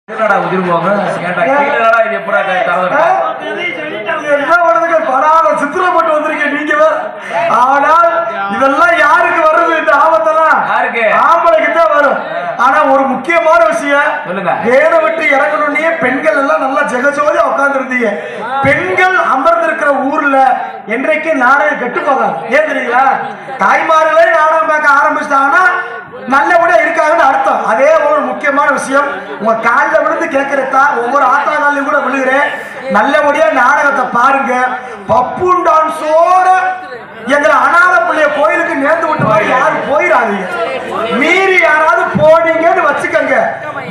சித்திரப்பட்டு வந்திருக்கேன் நீங்க. ஆனால் இதெல்லாம் யாருக்கு வருது? இந்த ஆபத்தெல்லாம் ஆம்பளைக்கு தான் வரும். ஆனா ஒரு முக்கியமான விஷயம், வேற விட்டு இறங்கணும்னே பெண்கள் எல்லாம் நல்லா ஜெகஜோதி உட்கார்ந்து இருந்தீங்க. பெண்கள் அமர்ந்திருக்கிற ஊர்ல என்றைக்கு நாடகம் கெட்டு போகாது. ஏன் தெரியுங்களா? தாய்மார்களே நாடகம் பார்க்க ஆரம்பிச்சிட்டாங்கன்னா நல்லபடியா இருக்காங்கன்னு அர்த்தம். அதே ஒரு முக்கியமான விஷயம், உங்க காலில் விழுந்து கேட்கிறதா, ஒவ்வொரு ஆத்தா காலையும் கூட விழுகிறேன், நல்லபடியா நாடகத்தை பாருங்க. பப்புன் டான்ஸோட எங்களை அனாத பிள்ளைய கோயிலுக்கு நேர்ந்து விட்டு மாதிரி யாரும் போயிடாதீங்க. மீறி யாராவது போனீங்கன்னு வச்சுக்கங்க,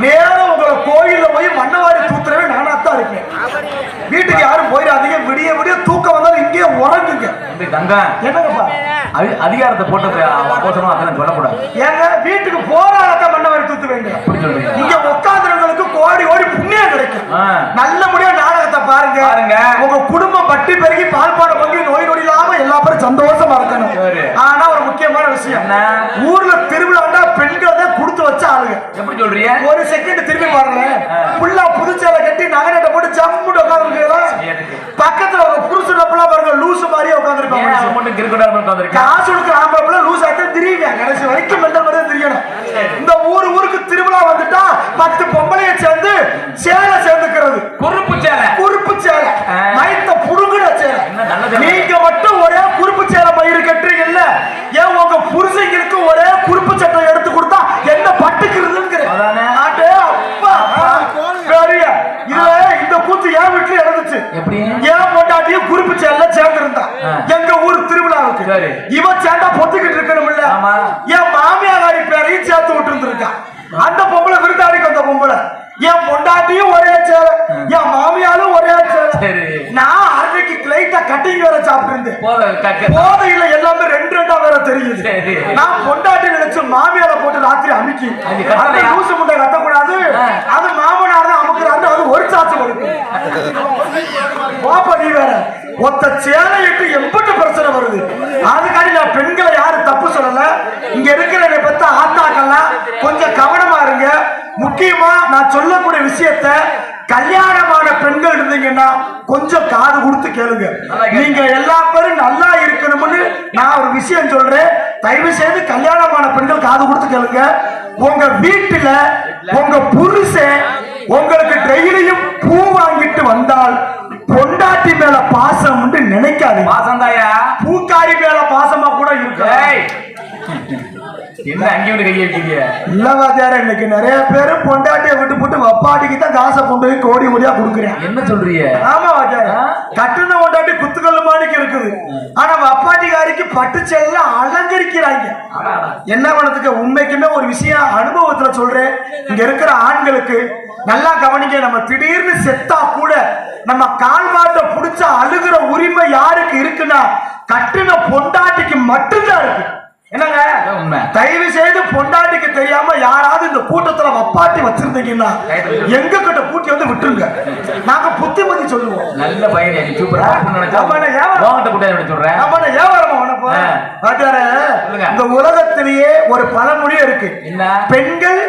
நேரம் உங்களை கோயில்ல போய் மண்ணவாரி தூத்துறவே நானாத்தான் இருக்கேன். வீட்டுக்கு யாரும் போயிடாதீங்க. விடிய விடிய தூக்கம் வந்தாலும் இங்கேயே உறங்குங்க. என்னங்கப்பா அதிகாரத்தை போட்டு சொல்லக்கூடாது. ஏங்க வீட்டுக்கு போறாதான் மண்ணவாரி தூத்து வேண்டும். இங்க உட்காந்துறவங்களுக்கு கோடி ஓடி புண்ணியம் கிடைக்கும். நல்ல முடியா நாடகத்தை பாருங்க. உங்க குடும்பம் பட்டி பெருகி பால்பாட பங்கி நோய் நொடி இல்லாம எல்லா பேரும் சந்தோஷமா இருக்கணும். ஆனா ஒரு முக்கியமான விஷயம், ஊர்ல திருவிழாண்டா பெண்கள் தான் கொடுத்து வச்ச ஆளுங்க. எப்படி சொல்றீங்க? ஒரு செகண்ட் திரும்பி பாருங்க. புல்லா புதுச்சேலை கட்டி நகரத்தை போட்டு ஜம்முட்டு உட்கார்ந்து பக்கத்துல ஒரு புருஷன் பாருங்க லூசு மாதிரியே உட்காந்துருக்காங்க. காசு கொடுக்குற ஆம்பளை லூஸ் ஆகிட்டு திரியுங்க. கடைசி வரைக்கும் மெண்டல் மாதிரி தெரியணும். இந்த ஊருக்கு திருவிழா வந்துட்டா 10 பொம்பளைய சேர்ந்து சேலை சேர்ந்துக்கிறது. குறுப்பு சேலை மயத்த புடுங்குற சேலை. நீங்க மட்டும் ஒரே குறுப்பு சேலை மயிறு கட்டுறீங்கல்ல, ஏன் உங்க புருஷங்களுக்கு ஒரே குறுப்பு சட்டை எடுத்து கொடுத்தா என்ன பட்டுக்கிறதுங்கிற இந்த கூத்து என் வீட்டுல நடந்துச்சு. ஏன் பொண்டாட்டியும் குறுப்பு சேலை சேர்ந்திருந்தா எங்க ஊர் திருவிழாவுக்கு. இவ சேண்டா பொத்துக்கிட்டு இருக்கணும் இல்ல, என் மாமியாரி பேரையும் சேர்த்து விட்டு இருந்திருக்கா. அந்த பொம்பளை விருந்தாடிக்கு வந்த பொம்பளை என் பொண்டாட்டியும் ஒரே சேலை, என் மாமியாரும் ஒரே சேலை. நான் அன்னைக்கு கிளைட்டா கட்டிங் வேற சாப்பிட்டு இருந்தேன். போதையில எல்லாமே 2 வேற தெரியுது. நான் பொண்டாட்டி நினைச்சு மாமியார போட்டு ராத்திரி அமுக்கி அந்த லூசு முட்டை கத்தக்கூடாது, அது மாமனார் தான் அமுக்குறாரு, அது ஒரு சாச்சு கொடுக்கும். பாப்பா நீ வேற ஒத்த சேலையிட்டு எம்பட்டு பிரச்சனை வருது. அதுக்காண்டி நான் பெண்களை யாரும் தப்பு சொல்லல. இங்க இருக்கிற பத்த ஆத்தாக்கெல்லாம் கொஞ்சம் கவனமா இருங்க. முக்கியமா நான் சொல்லக்கூடிய விஷயத்த கல்யாணமான பெண்கள் இருந்தீங்கன்னா கொஞ்சம் காது கொடுத்து கேளுங்க. நீங்க எல்லா பேரும் நல்லா இருக்கணும்னு நான் ஒரு விஷயம் சொல்றேன். தயவு செய்து கல்யாணமான பெண்கள் காது கொடுத்து கேளுங்க. உங்க வீட்டுல உங்க புருஷன் உங்களுக்கு டெய்லியும் பூ வாங்கிட்டு வந்தால் பொண்டாட்டி மேல பாசம் நினைக்காது. பாசம் தாயா, பூக்காரி மேல பாசமா கூட இருக்கு. என்ன அங்கேயும் கையை வைக்கிறீங்க? இல்ல வாத்தியார, இன்னைக்கு நிறைய பேரு பொண்டாட்டியை விட்டு போட்டு வப்பாட்டிக்கு தான் காசை கொண்டு போய் கோடி முடியா கொடுக்குறேன். என்ன சொல்றீங்க? ஆமா வாத்தியார, கட்டுன பொண்டாட்டி குத்துக்கல்லு மாணிக்கு இருக்குது. ஆனா வப்பாட்டிக்காரிக்கு பட்டு சேலை அலங்கரிக்கிறாங்க. என்ன பண்ணதுக்கு? உண்மைக்குமே ஒரு விஷயம் அனுபவத்துல சொல்றேன். இங்க இருக்கிற ஆண்களுக்கு நல்லா கவனிக்க. நம்ம திடீர்னு செத்தா கூட நம்ம கால் மாட்ட புடிச்ச அழுகிற உரிமை யாருக்கு இருக்குன்னா கட்டுன பொண்டாட்டிக்கு மட்டும்தான் இருக்கு. என்னங்க தயவு செய்து பொண்டாட்டிக்கு தெரியாம யாராவது இந்த கூட்டத்துல வப்பாட்டி வச்சிருந்தீங்கன்னா எங்க கிட்ட கூட்டி வந்து விட்டுருங்க. நாங்க புத்திமதி சொல்லுவோம். நல்ல பையன் இந்த உலகத்திலேயே ஒரு பழமொழி இருக்கு. பெண்கள்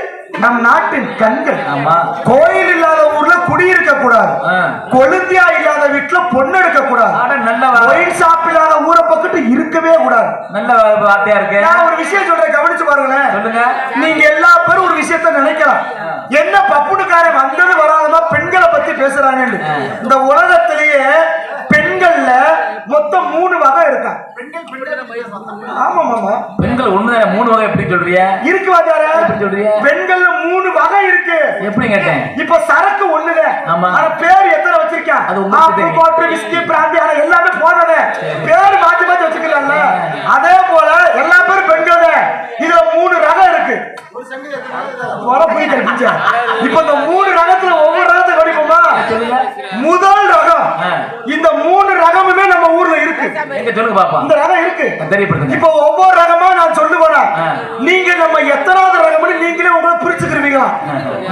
நம் நாட்டின் கண்கள். கோயில் இல்லாத ஊர்ல குடியிருக்க கூடாது, கொழுந்தியா இல்லாத வீட்டுல பொண்ணு எடுக்க கூடாது, ஒயின் ஷாப் இல்லாத ஊரை பக்கத்து இருக்கவே கூடாது. நல்ல வார்த்தையா இருக்கு. நான் ஒரு விஷயம் சொல்றேன், கவனிச்சு பாருங்களேன். சொல்லுங்க. நீங்க எல்லா பேரும் ஒரு விஷயத்த நினைக்கலாம், என்ன பப்புனுக்காரன் வந்தது வராதமா பெண்களை பத்தி பேசுறாங்க. இந்த உலகத்திலேயே பெண்கள்ல மொத்தம் 3 வகை இருக்கா. ஆமா மாமா, பெண்கள் ஒண்ணுதான் 3 வகை. எப்படி சொல்றீங்க? இருக்கு வாத்தியார. எப்படி சொல்றீங்க? பெண்கள்ல 3 வகை இருக்கு. எப்படி கேட்டேன்? இப்ப சரக்கு ஒண்ணுல ஆனா பேர் எத்தனை வச்சிருக்கேன்? அது விஸ்கி பிராந்தி எல்லாமே போனதே பேர் மாத்தி மாத்தி வச்சுக்கலாம்ல. அதே போல எல்லா பேரும் பெண்கள். இதுல 3 ரகம் இருக்கு. இப்ப இந்த 3 ரகத்துல ஒவ்வொரு ரகத்தை கடிப்போமா? முதல் ரகம். இந்த 3 ரகமுமே நம்ம ஊர்ல இருக்கு. இந்த ரகம் இருக்கு. இப்ப ஒவ்வொரு ரகமா நான் சொல்லுவேன். நீங்க நம்ம எத்தனாவது ரகம் நீங்களே உங்களை பிரிச்சுக்கிறீங்களா?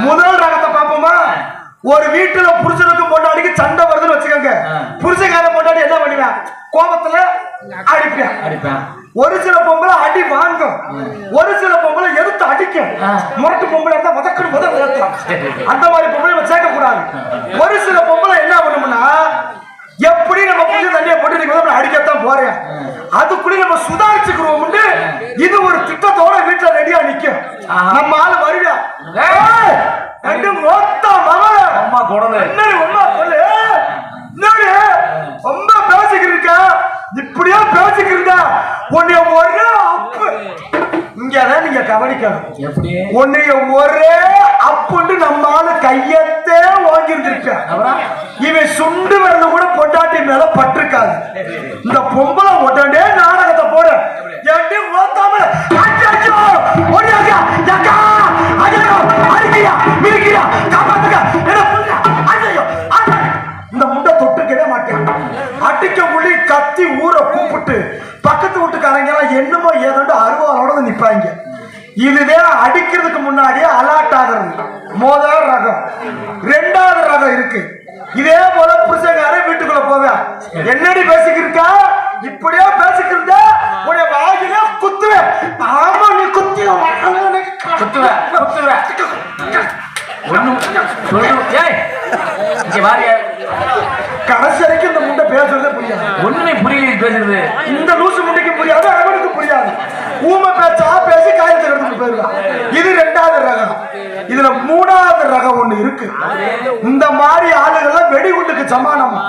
முதல் ரகத்தை பார்ப்போமா? ஒரு வீட்டுல புருஷனுக்கு பொண்டாட்டிக்கு சண்டை வருதுன்னு வச்சுக்கோங்க. புருஷக்காரன் பொண்டாட்டி என்ன பண்ணுவேன்? கோபத்துல அடிப்பேன். ஒரு சில பொம்பளை அடி வாங்கும், ஒரு சில பொம்பளை எடுத்து அடிக்கும். முரட்டு பொம்பளை இருந்தா முதக்கணும் முதல் அந்த மாதிரி பொம்பளை கூடாது. ஒரு சில பொம்பளை என்ன பண்ணும்னா எப்படி நம்ம புளிய தண்ணியை போட்டு நீங்க அடிக்கத்தான் போறேன் அதுக்குள்ளே நம்ம சுதாரிச்சுக்கிறோம். இது ஒரு திட்டத்தோட வீட்டுல ரெடியா நிக்கும். நம்ம ஆளு வருவியா ரெண்டு மொத்த மகள அம்மா குடல அம்மா சொல்லு என்னடி ரொம்ப பேசிக்கிருக்க இப்படியா பேசிக்கிருக்க உன்னைய ஒரே அப்பு இங்கதான் நீங்க கவனிக்கணும். எப்படி உன்னைய ஒரே அப்புன்னு நம்ம ஆளு கையத்தே வாங்கியிருந்திருக்க. இவன் சுண்டு வரல கூட பொண்டாட்டி மேல பட்டிருக்காது. இந்த பொம்பளை உடனே நாடகத்தை போட எப்படி ஓத்தாம இந்த முண்டை தொட்டுக்கவே மாட்டேன். அடிக்க புள்ளி கத்தி ஊரை கூப்பிட்டு பக்கத்து வீட்டுக்காரங்க எல்லாம் என்னமோ ஏதோ அருவாளோட நிப்பாங்க. இதுவே அடிக்கிறதுக்கு முன்னாடியே அலாட் ஆகிறது முதல் ரகம். ரெண்டாவது ரகம் இருக்கு. இதே போல புருஷங்கார வீட்டுக்குள்ள போவேன் என்னடி பேசிக்கிருக்கா இப்படியே பேசிக்கிருந்தா உடைய வாயில குத்துவேன். ஆமா நீ குத்துவேன் கடைசி வரைக்கும் இந்த முண்டை பேசுறதே புரியாது. ஒண்ணுமே புரியல பேசுறது. இந்த லூசு முண்டைக்கு புரியாது அவனுக்கு புரியாது. ஊமை பேச்சா பேசி காயத்தை எடுத்துட்டு போயிருவான். இது ரெண்டாவது ரகம். இதுல மூணாவது ரகம் ஒண்ணு இருக்கு. இந்த மாதிரி ஆளுகள்லாம் வெடிகுண்டுக்கு சமானமா.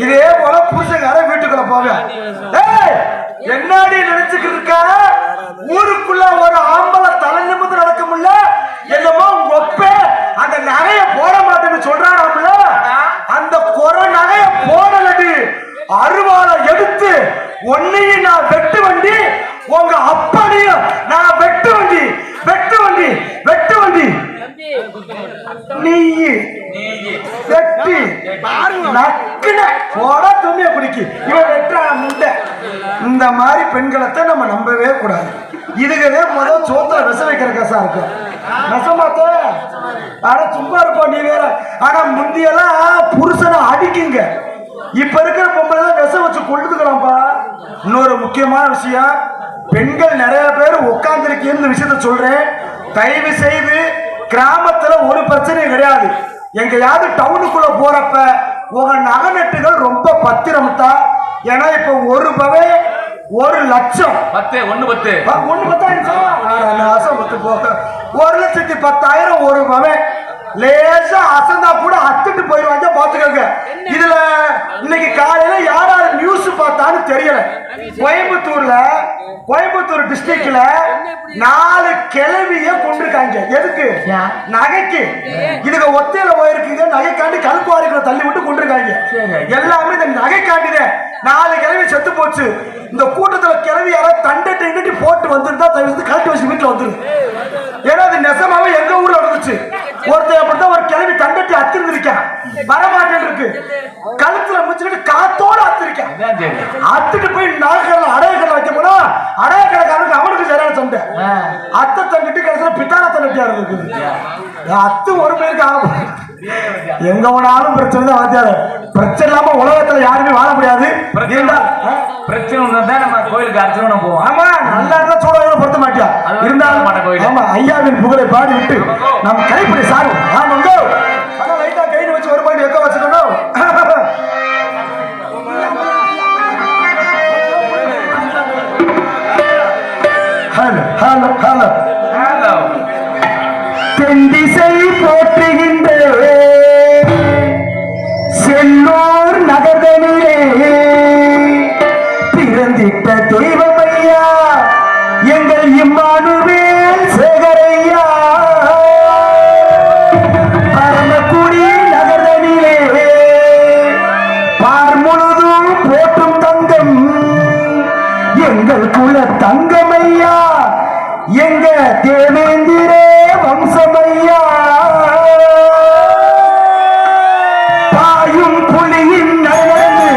இதே போல புருஷங்கார வீட்டுக்குள்ள போவேன் என்னாடி நினைச்சுக்கிட்டு இருக்க ஊருக்குள்ள ஒரு ஆம்பளை தலை நிமிந்து நடக்க முடியல என்னமோ ஒப்ப அந்த நகைய போட மாட்டேன்னு சொல்றானாம்ல அந்த குறை நகைய போடலடி அருவாளை எடுத்து ஒன்னையும் நான் வெட்டு வண்டி உங்க அப்பனையும் நான் வெட்டு வண்டி நீ வெட்டி நக்குன போட துணிய குடிக்கி இவன் வெட்டுற முண்டை. இந்த மாதிரி பெண்களை நம்ம நம்பவே கூடாது. இதுகளே முதல் சோத்துல விச வைக்கிற கசா இருக்கு. நெசமாத்த ஆனா சும்மா இருப்போம் நீ வேற. ஆனா முந்தியெல்லாம் புருஷனை அடிக்குங்க. இப்ப இருக்கிற பொம்பளை எல்லாம் விச வச்சு கொள்ளுதுக்கலாம்ப்பா. இன்னொரு முக்கியமான விஷயம் பெண்கள் நிறைய பேர் உட்கார்ந்துருக்கேன்னு இந்த விஷயத்த சொல்றேன். தயவு செய்து கிராமத்துல ஒரு பிரச்சனையும் கிடையாது. எங்கயாவது டவுனுக்குள்ள போறப்ப உங்க நகை நட்டுகள் ரொம்ப பத்திரம்தா. ஏன்னா இப்ப ஒரு பவே 1,00,000 1,10,000 ஒரு பவன் லேசா அசந்தா கூட அத்துட்டு போயிருவாங்க. பாத்துக்கோங்க. இதுல இன்னைக்கு காலையில யாராவது நியூஸ் பார்த்தான்னு தெரியல. கோயம்புத்தூர் டிஸ்ட்ரிக்ட்ல 4 கிழவிய கொண்டிருக்காங்க. எதுக்கு? நகைக்கு. இதுக்கு ஒத்தையில போயிருக்கீங்க. நகைக்காண்டி கல்குவாரிகளை தள்ளி விட்டு கொண்டிருக்காங்க. எல்லாமே இந்த நகைக்காண்டிதான் 4 கிழவி செத்து போச்சு. இந்த கூட்டத்துல கிழவி யாராவது தண்டட்டி போட்டு வந்துருந்தா தவிர்த்து கழட்டி வச்சு வீட்டுல வந்துரு. ஏன்னா அது நெசமாவே எங்க ஊர்ல நடந்துச்சு. ஒருத்தர் அப்படித்தான் ஒரு கிழவி தண்டட்டி அத்திருந்திருக்கான். வரமாட்டேன் இருக்கு. கழுத்துல முடிச்சுட்டு காத்தோட அத்திருக்கான். அத்துட்டு போய் நாகக்கடல அடையக்கடல வைக்க போனா அடையக்கடக்காரனுக்கு அவனுக்கு சரியான சண்டை. அத்தை தண்டிட்டு கடைசியில பித்தான தண்டியா இருக்குது. அத்து ஒரு பேருக்கு ஆகும். எங்க போனாலும் பிரச்சனை தான். வாத்தியாரு பிரச்சனை இல்லாம உலகத்துல யாருமே வாழ முடியாது. பிரச்சனை நம்ம கோயிலுக்கு அர்ச்சனை போவோம். ஆமா நல்லா இருந்தா சூடாக பொருத்த மாட்டியா இருந்தாலும் ஆமா ஐயாவின் புகழை பாடி விட்டு நம்ம கைப்படி சாரும். ஆமாங்க லைட்டா கைடு வச்சு ஒரு பாடி எக்க வச்சுக்கணும். ஹலோ ஹலோ ஹலோ ஹலோ தென்திசை போற்றுகின்ற செல்லூர் நகர்தனிலே பிறந்திட்ட தெய்வமையா எங்கள் இம்மானுவேல் சேகரையா. பரமக்குடி நகர்தனிலே பார் முழுதும் போற்றும் தங்கம் எங்கள் குல தங்கமையா எங்க தேவேந்திரே வம்சமையா. பாயும் புலியின் நகர்ந்து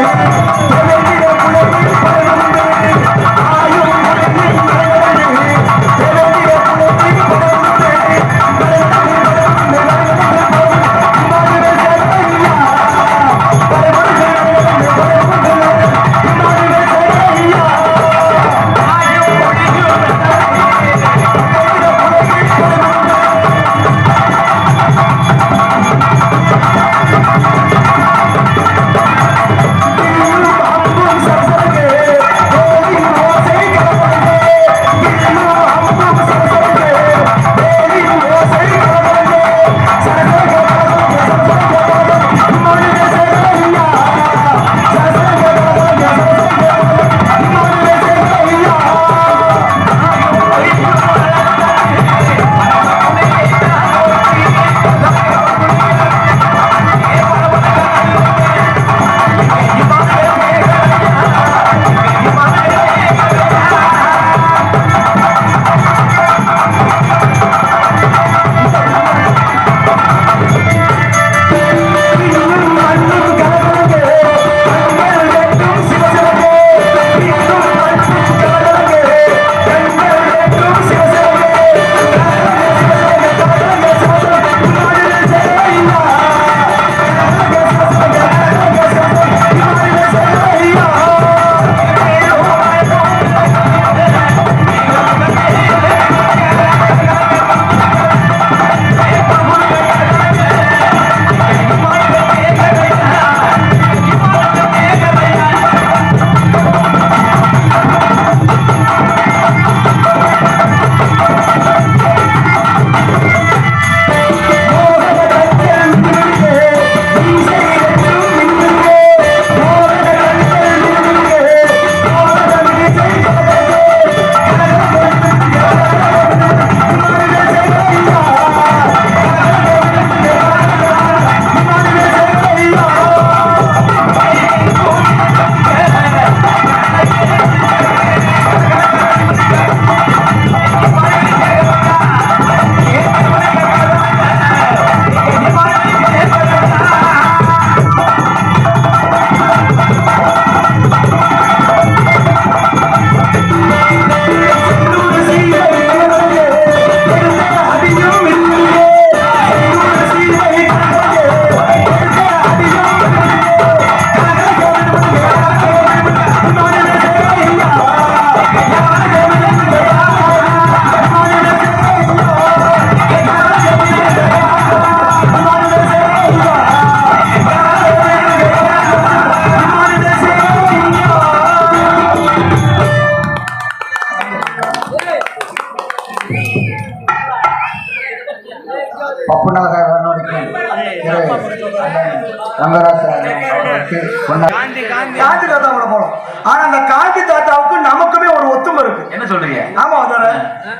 காந்தி தாத்தாவோட போறோம். ஆனா அந்த காந்தி தாத்தாவுக்கு நமக்குமே ஒரு ஒத்துமை இருக்கு. என்ன சொல்றீங்க? ஆமா அதானே,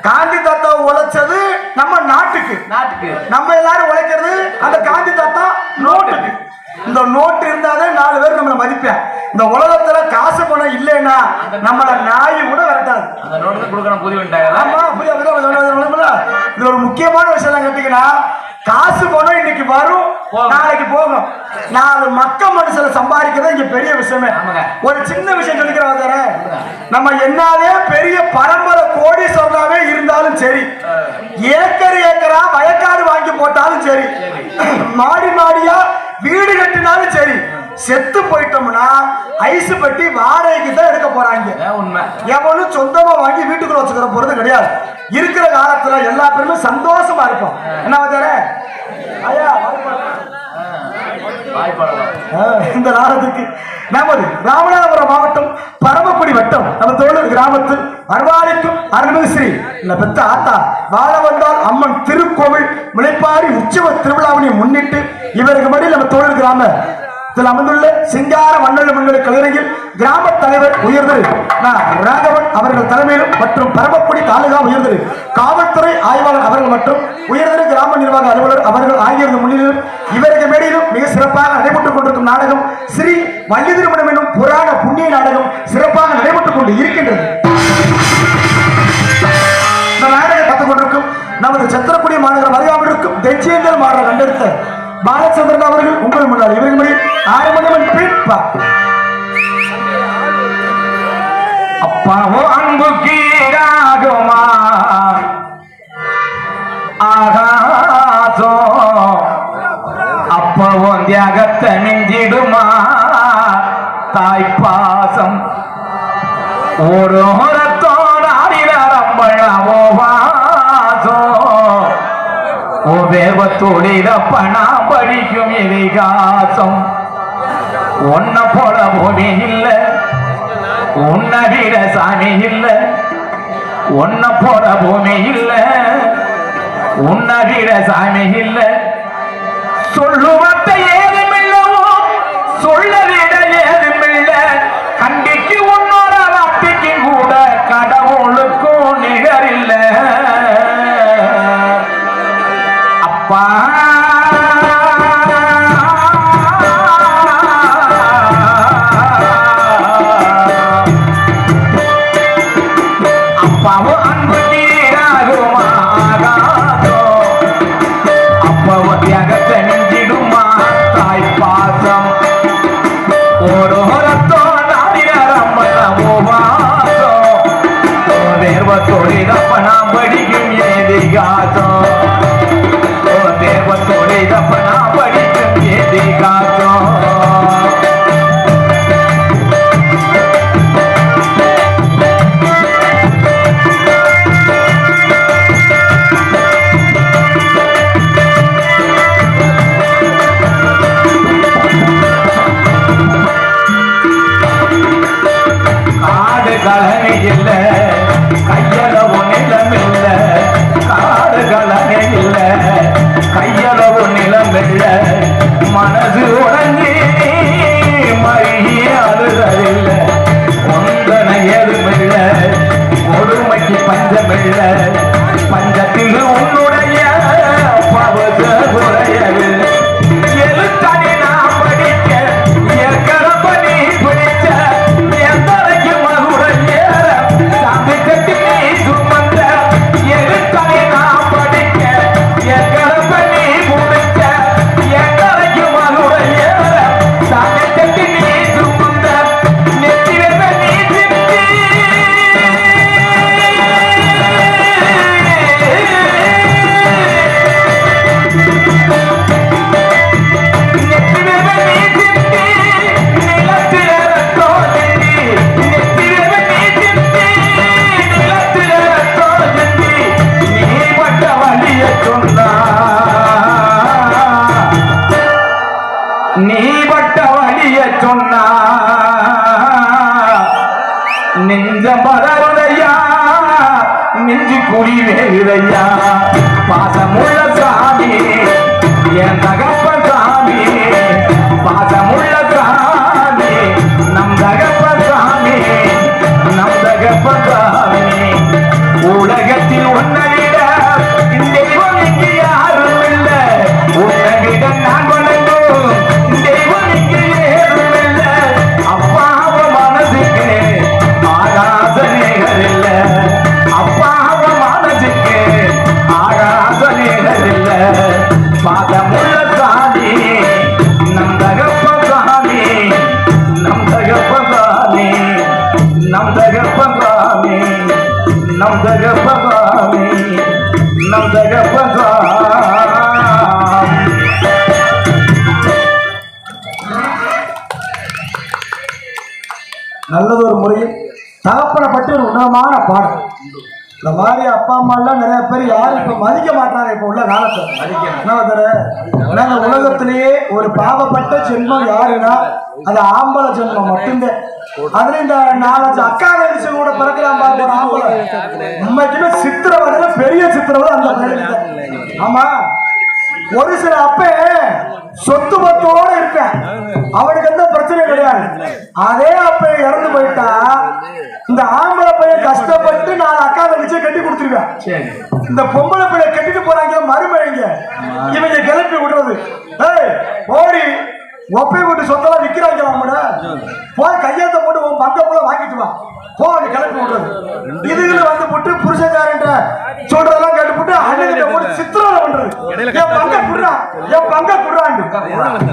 காந்தி தாத்தா உழைச்சது நம்ம நாட்டுக்கு, நம்ம எல்லாரும் உழைக்கிறது அந்த காந்தி தாத்தா நோட்டுக்கு. இந்த நோட்டு இருந்தாலே 4 பேர் நம்மளை மதிப்பேன். இந்த உலகத்துல காசு பணம் இல்லைன்னா நம்மள நாய் கூட விரட்டாது. அந்த நோட்டு கொடுக்கணும் புதிய வேண்டாம். ஆமா இது ஒரு முக்கியமான விஷயம் கேட்டீங்கன்னா, காசு பணம் இன்னைக்கு வரும் நாளைக்கு போகும். 4 மக்கள் மனுஷனை சம்பாதிக்கிறது இங்க பெரிய விஷயமே. ஒரு சின்ன விஷயம் சொல்லிக்கிறவங்க, நம்ம என்னாலே பெரிய பரம்பரை கோடீஸ்வரனாவே இருந்தாலும் சரி, ஏக்கர் ஏக்கரா வயக்காடு வாங்கி போட்டாலும் சரி, மாடி மாடியா வீடு கட்டினாலும் சரி, செத்து போயிட்டோம்னா ஐஸ் பெட்டி வாடகைக்கு தான் எடுக்க போறாங்க. எவனும் சொந்தமா வாங்கி வீட்டுக்குள்ள வச்சுக்கிற போறது கிடையாது. இருக்கிற காலத்துல எல்லா பேருமே சந்தோஷமா இருப்போம். என்ன வச்சார ஐயா இந்த நாளத்துக்கு நமது ராமநாதபுரம் மாவட்டம் பரமக்குடி வட்டம் நம்ம தோழர் கிராமத்தில் அருவாளிக்கும் அருள்மிகு ஸ்ரீ பெத்த ஆத்தா வாழ வந்தால் அம்மன் திருக்கோவில் முளைப்பாரி உற்சவ திருவிழாவினை முன்னிட்டு இவருக்கு மடியில் நம்ம தோழர் கிராம அமர்ந்துள்ள சிங்கார மண்டல மண்டல கலைஞர் கிராம தலைவர் உயர்திரு ராகவன் அவர்கள் தலைமையிலும் மற்றும் பரமக்குடி தாலுகா உயர்திரு காவல்துறை ஆய்வாளர் அவர்கள் மற்றும் உயர்திரு கிராம நிர்வாக அலுவலர் அவர்கள் ஆகியோரது முன்னிலையிலும் இவருக்கு மேடையிலும் மிக சிறப்பாக நடைபெற்றுக் கொண்டிருக்கும் நாடகம் ஸ்ரீ வள்ளி திருமணம் என்னும் புராண புண்ணிய நாடகம் சிறப்பாக நடைபெற்றுக் கொண்டு இருக்கின்றது. இந்த நாடகம் கற்றுக் கொண்டிருக்கும் நமது சத்திரக்குடி மாநகர வருகாவிற்கும் தெஜேந்திர மாநகர கண்டெடுத்த பாலச்சந்திரன் அவர்கள் உங்கள் முன்னாள் இவர்கள் முறை 6 மணி அப்பாவோ அன்பு கீழாகுமா ஆகாசோ அப்பவோ தியாகத்தை நெஞ்சிடுமா தாய்ப்பாசம் ஓரோரத்தோடாடிரம்பழவோ வாசோ ஓ வேவத்தோடிரப்பனா படிக்கும் இதிகாசம் ஒன்ன போல பூமி இல்ல உன்ன வீட சாமி இல்ல ஒன்ன போல பூமி இல்ல உன்ன வீட சாமி இல்ல சொல்லுவத்தை ஏதுமில்லவோ சொல்ல விட ஏதுமில்ல கண்டிக்கு உன்னோட வார்த்தைக்கு கூட கடவுளுக்கும் நிகரில்ல அப்பா பஞ்சத்தில் உன்னுடைய பவச குறையது எழுத்தனை நான் படிக்க ஏற்கனவே நீ பிடிச்ச எந்தரைக்கு மகுடைய சாமி கட்டி நீ சுமந்த எழுத்தனை நான் படிக்க ஏற்கனவே நீ பிடிச்ச எந்தரைக்கு மகுடைய சாமி கட்டி நீ சுமந்த நெற்றில நீ சிந்தி நீ பட்ட வழிய சொன்னா நெஞ்ச பதருதையா நெஞ்சு குடி வேறுதையா பாசமுள்ள சாமி என் தகப்ப நம் தகப்பன்தான். நல்லது ஒரு முறையில் தகப்பனை பற்றி ஒரு உணர்வான பாடம். இந்த மாதிரி அப்பா அம்மா எல்லாம் நிறைய பேர் யாரும் இப்ப மதிக்க மாட்டாங்க. இப்ப உள்ள காலத்துல என்ன உலகத்திலேயே ஒரு பாவப்பட்ட ஜென்மம் யாருன்னா அது ஆம்பளை ஜென்மம் மட்டும்தான். அதுல இந்த 4-5 அக்கா கழிச்சு கூட பிறக்கிறான் பாருங்க ஒரு ஆம்பளை. உண்மைக்குமே சித்திரவதை பெரிய சித்திரவதை அந்த பையனுக்கு. ஆமா, ஒரு சில அப்ப சொத்து பத்தோட இருப்பேன், அவனுக்கு எந்த பிரச்சனையும் கிடையாது. அதே அப்ப இறந்து போயிட்டா இந்த ஆம்பளை பையன் கஷ்டப்பட்டு 4 அக்கா கழிச்சு கட்டி கொடுத்துருவேன். இந்த பொம்பளை பைய கட்டிட்டு போறாங்க மருமைங்க, இவங்க கிளப்பி விடுறது. ஏய் ஓடி ஒப்பை விட்டு சொத்தெல்லாம் விற்கிறாங்க, போய் கையெழுத்த போட்டு உன் பங்க போல வாங்கிட்டு வா போ, கிளப்பி விடுறது. இதுகளை வந்து போட்டு புருஷக்காரன்ற சொல்றதெல்லாம் கேட்டு போட்டு அண்ணன் போட்டு சித்திரவதை பண்றது. என் பங்க குடுறா, என் பங்க குடுறான்னு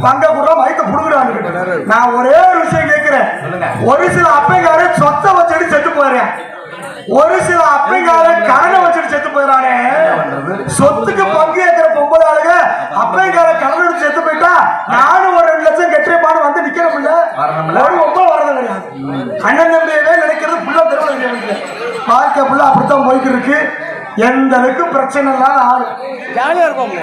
பங்க குடுறா வயிற்ற புடுங்குறான்னு. நான் ஒரே ஒரு விஷயம் கேட்கிறேன். ஒரு சில அப்பைக்கார சொத்தை வச்சுட்டு செத்து போயிடுறேன், ஒரு சில அப்பைக்கார கடனை வச்சுட்டு செத்து போயிடறானே. சொத்துக்கு பங்கு ஏற்கிற பொம்பளை ஆளுங்க அப்பைக்கார கடனை வச்சு செத்து போயிட்டா நானும் ஒரு 2 லட்சம் கெட்டியப்பாடு வந்து நிக்கிறோம். ஒரு ஒப்பம் வரது கிடையாது. அண்ணன் தம்பியவே நினைக்கிறது புள்ள தெருவில் வாழ்க்கை புள்ள அப்படித்தான் போய்க்கு இருக்கு. எந்த அளவுக்கு பிரச்சனை இல்லாத ஆளு ஜாலியா இருக்கும்.